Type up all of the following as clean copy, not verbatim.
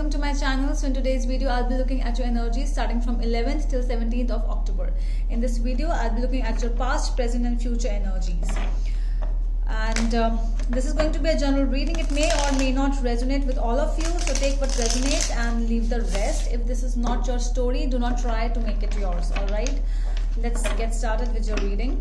welcome to my channel. So in today's video I'll be looking at your energies starting from 11th till 17th of October. In this video I'll be looking at your past, present and future energies. And this is going to be a general reading. It may or may not resonate with all of you, so take what resonates and leave the rest. If this is not your story, do not try to make it yours. Alright, let's get started with your reading.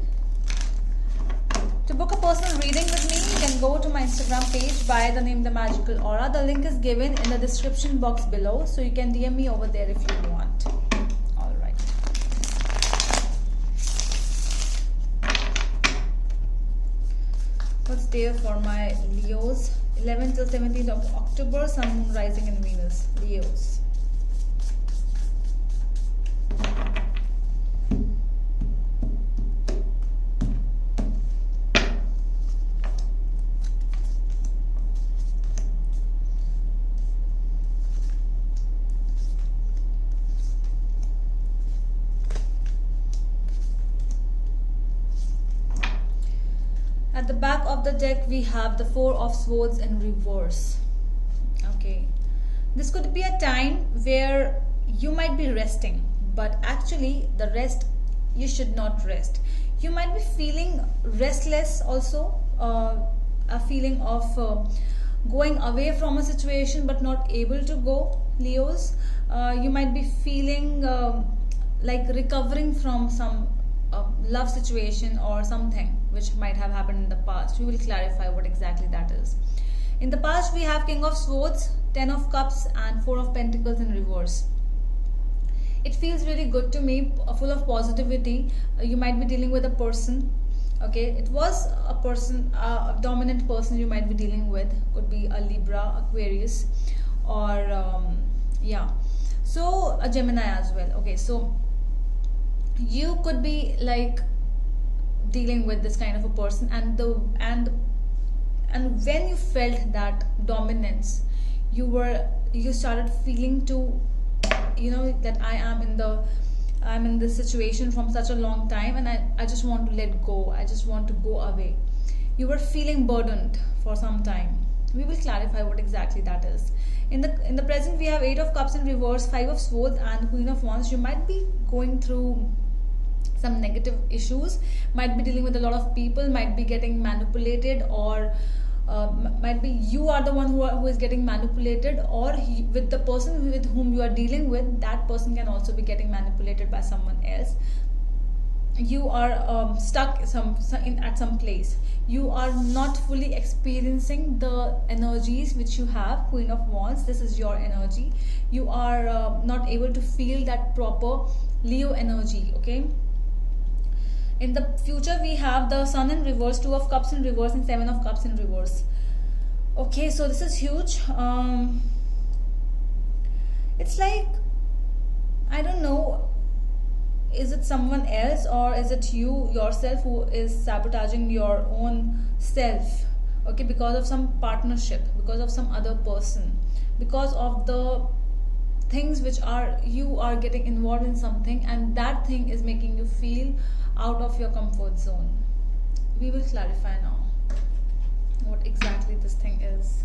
To book a personal reading with me, you can go to my Instagram page by the name The Magical Aura. The link is given in the description box below, so you can DM me over there if you want. Alright. What's there for my Leos? 11th till 17th of October, Sun, Moon, Rising and Venus. Leos. At the back of the deck, we have the Four of Swords in reverse. Okay. This could be a time where you might be resting, but actually the rest, you should not rest. You might be feeling restless also, a feeling of going away from a situation but not able to go, Leos. You might be feeling like recovering from some love situation or something which might have happened in the past. We will clarify what exactly that is. In the past, we have King of Swords, Ten of Cups and Four of Pentacles in reverse. It feels really good to me, full of positivity. You might be dealing with a person. Okay, it was a person, a dominant person you might be dealing with. Could be a Libra, Aquarius, or yeah, so a Gemini as well. Okay, so you could be like dealing with this kind of a person, and when you felt that dominance, you started feeling to, you know, that I'm in this situation from such a long time and I just want to let go. I just want to go away. You were feeling burdened for some time. We will clarify what exactly that is. In the present, we have Eight of Cups in reverse, Five of Swords and Queen of Wands. You might be going through some negative issues, might be dealing with a lot of people, might be getting manipulated, or might be you are the one who is getting manipulated, or with the person with whom you are dealing with, that person can also be getting manipulated by someone else. You are stuck at some place. You are not fully experiencing the energies which you have. Queen of Wands, this is your energy. You are not able to feel that proper Leo energy. Okay. In the future, we have the Sun in reverse, Two of Cups in reverse and Seven of Cups in reverse. Okay, so this is huge. It's like, I don't know, is it someone else or is it you yourself who is sabotaging your own self? Okay, because of some partnership, because of some other person, because of the things which you are getting involved in something, and that thing is making you feel out of your comfort zone. We will clarify now what exactly this thing is.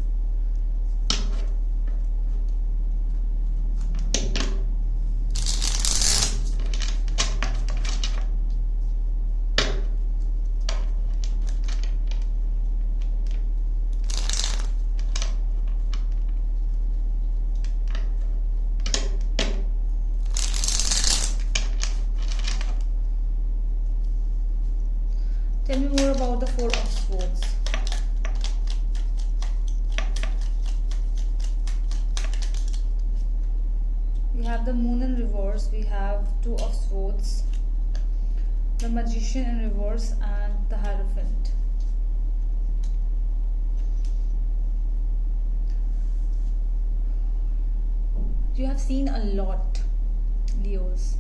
Tell me more about the Four of Swords. We have the Moon in reverse, we have Two of Swords, the Magician in reverse and the Hierophant. You have seen a lot, Leos.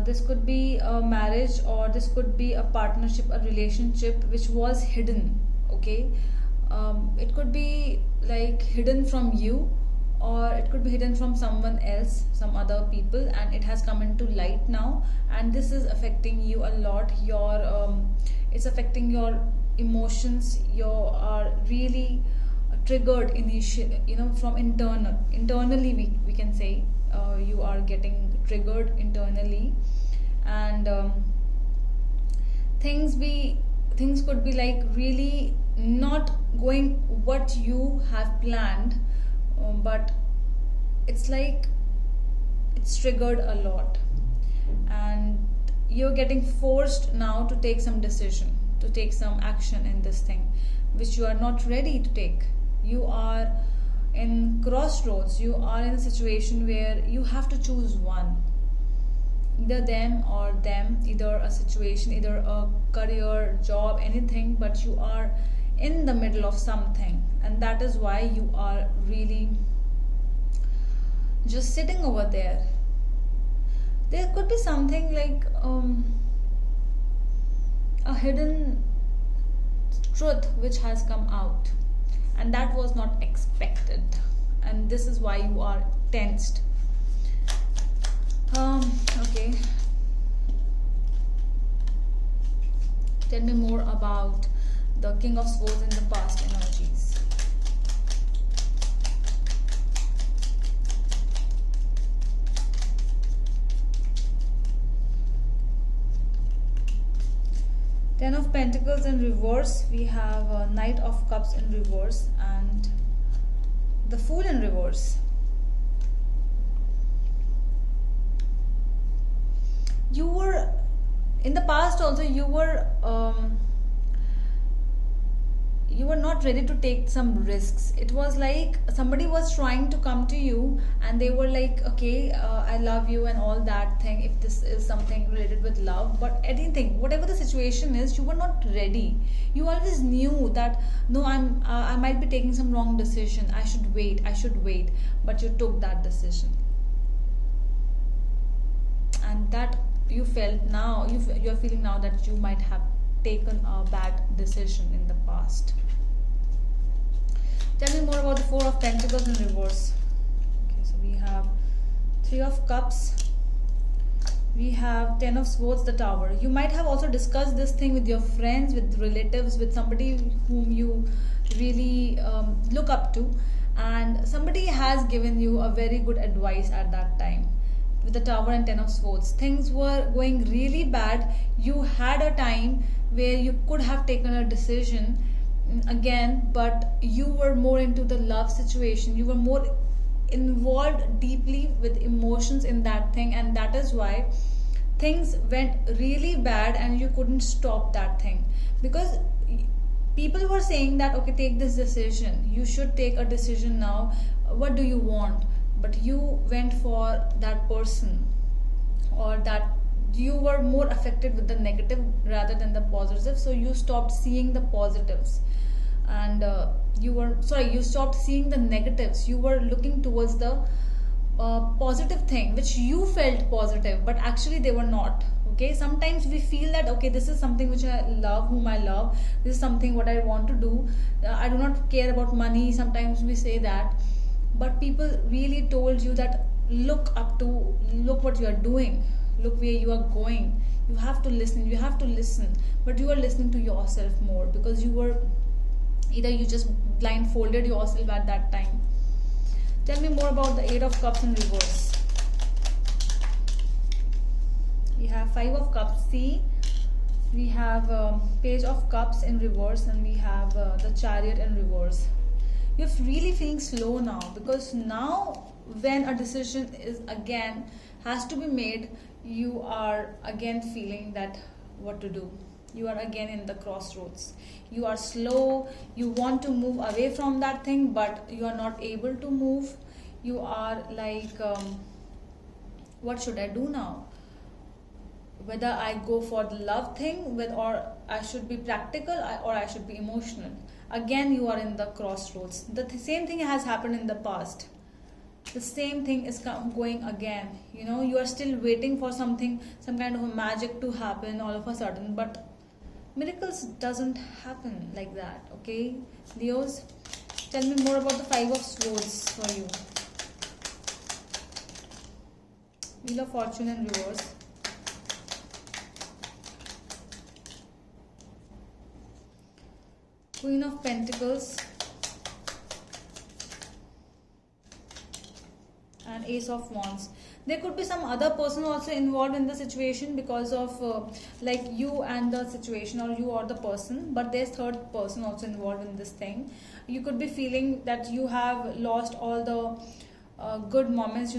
This could be a marriage, or this could be a partnership, a relationship which was hidden. Okay, it could be like hidden from you, or it could be hidden from someone else, some other people, and it has come into light now, and this is affecting you a lot. It's affecting your emotions. You are really triggered initially, from internally, we can say, you are getting triggered internally. And things could be like really not going what you have planned, but it's like it's triggered a lot, and you're getting forced now to take some decision, to take some action in this thing which you are not ready to take. You are in crossroads, you are in a situation where you have to choose one, either them or them, either a situation, either a career, job, anything, but you are in the middle of something, and that is why you are really just sitting over there. There could be something like a hidden truth which has come out, and that was not expected, and this is why you are tensed. Okay, tell me more about the King of Swords in the past energies. Ten of Pentacles in reverse. We have Knight of Cups in reverse and the Fool in reverse. You were in the past also, you were not ready to take some risks. It was like somebody was trying to come to you and they were like, okay, I love you and all that thing, if this is something related with love, but anything, whatever the situation is, you were not ready. You always knew that no, I might be taking some wrong decision, I should wait, but you took that decision, and that you felt now, you're feeling now that you might have taken a bad decision in the past. Tell me more about the Four of Pentacles in reverse. Okay, so we have Three of Cups. We have Ten of Swords, the Tower. You might have also discussed this thing with your friends, with relatives, with somebody whom you really look up to, and somebody has given you a very good advice at that time. With the Tower and Ten of Swords, things were going really bad. You had a time where you could have taken a decision again, but you were more into the love situation, you were more involved deeply with emotions in that thing, and that is why things went really bad and you couldn't stop that thing, because people were saying that okay, take this decision, you should take a decision now, what do you want, but you went for that person, or that you were more affected with the negative rather than the positive, so you stopped seeing the positives, and you stopped seeing the negatives. You were looking towards the positive thing which you felt positive, but actually they were not. Okay, sometimes we feel that okay, this is something which I love, whom I love, this is something what I want to do, I do not care about money, sometimes we say that, but people really told you that look what you are doing, look where you are going, you have to listen, but you are listening to yourself more, because you were either you just blindfolded yourself at that time. Tell me more about the Eight of Cups in reverse. We have Five of Cups. See, we have Page of Cups in reverse, and we have the Chariot in reverse. You're really feeling slow now, because now when a decision has to be made, you are again feeling that what to do. You are again in the crossroads. You are slow, you want to move away from that thing, but you are not able to move. You are like, what should I do now? Whether I go for the love thing, or I should be practical, or I should be emotional. Again, you are in the crossroads. The same thing has happened in the past. The same thing is going again. You are still waiting for something, some kind of a magic to happen all of a sudden, but miracles doesn't happen like that. Okay, Leos, tell me more about the Five of Swords for you. Wheel of Fortune in reverse. Queen of Pentacles. and Ace of Wands. There could be some other person also involved in the situation because of like you and the situation, or you or the person, but there's third person also involved in this thing. You could be feeling that you have lost all the good moments.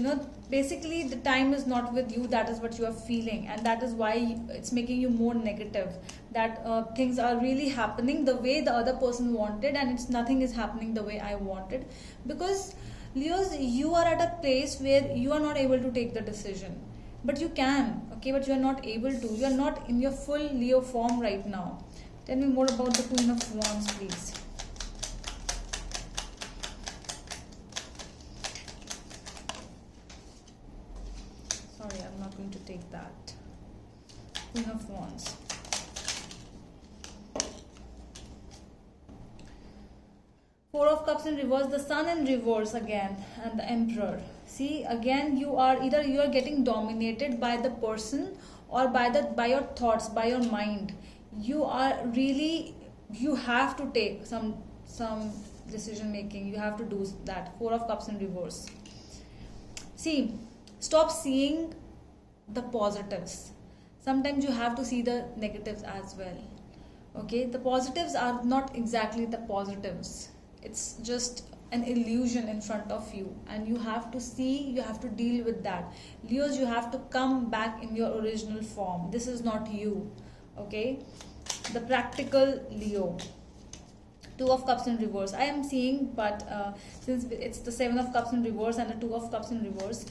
Basically the time is not with you, that is what you are feeling, and that is why it's making you more negative, that things are really happening the way the other person wanted, and it's nothing is happening the way I wanted. Because Leos, you are at a place where you are not able to take the decision, but you can, okay, but you are not able to. You are not in your full Leo form right now. Tell me more about the Queen of Wands, please. Sorry, I'm not going to take that. Queen of Wands. Four of Cups in reverse, the Sun in reverse again, and the Emperor. See, again you are getting dominated by the person, or by your thoughts, by your mind. You have to take some decision making. You have to do that. Four of Cups in reverse. See, stop seeing the positives. Sometimes you have to see the negatives as well. Okay, the positives are not exactly the positives. It's just an illusion in front of you, and you have to see, you have to deal with that. Leos, you have to come back in your original form. This is not you. Okay, the practical Leo. Two of Cups in reverse I am seeing, but since it's the Seven of Cups in reverse and the Two of Cups in reverse,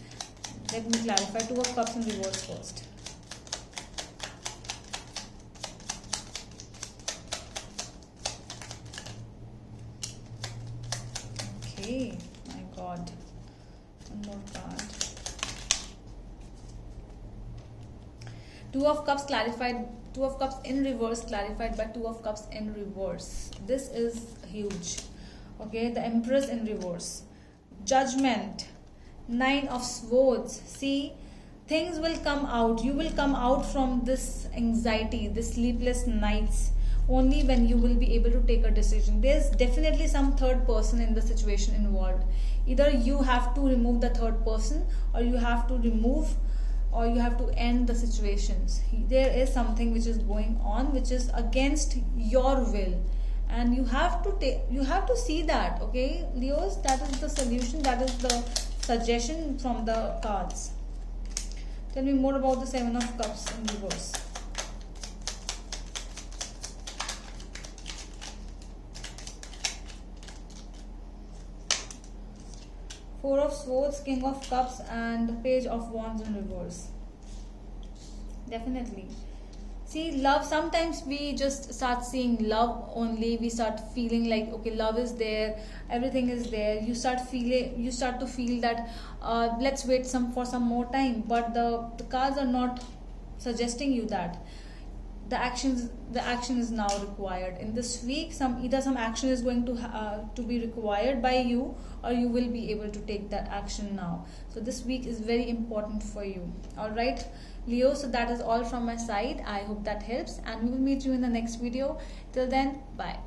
let me clarify. Two of Cups in reverse first. Okay, my God. One more card. Two of Cups clarified. Two of Cups in reverse clarified by Two of Cups in reverse. This is huge. Okay, the Empress in reverse. Judgment. Nine of Swords. See, things will come out. You will come out from this anxiety, this sleepless nights, only when you will be able to take a decision. There's definitely some third person in the situation involved. Either you have to remove the third person, or you have to end the situations. There is something which is going on which is against your will, and you have to see that. Okay, Leos, that is the solution, that is the suggestion from the cards. Tell me more about the Seven of Cups in reverse. Four of Swords, King of Cups, and the Page of Wands in reverse. Definitely. See, love, sometimes we just start seeing love only. We start feeling like, okay, love is there, everything is there. You start to feel that let's wait for some more time. But the cards are not suggesting you that. The action is now required in this week. Either some action is going to be required by you, or you will be able to take that action now. So this week is very important for you. All right, Leo, so that is all from my side. I hope that helps, and we will meet you in the next video. Till then, bye.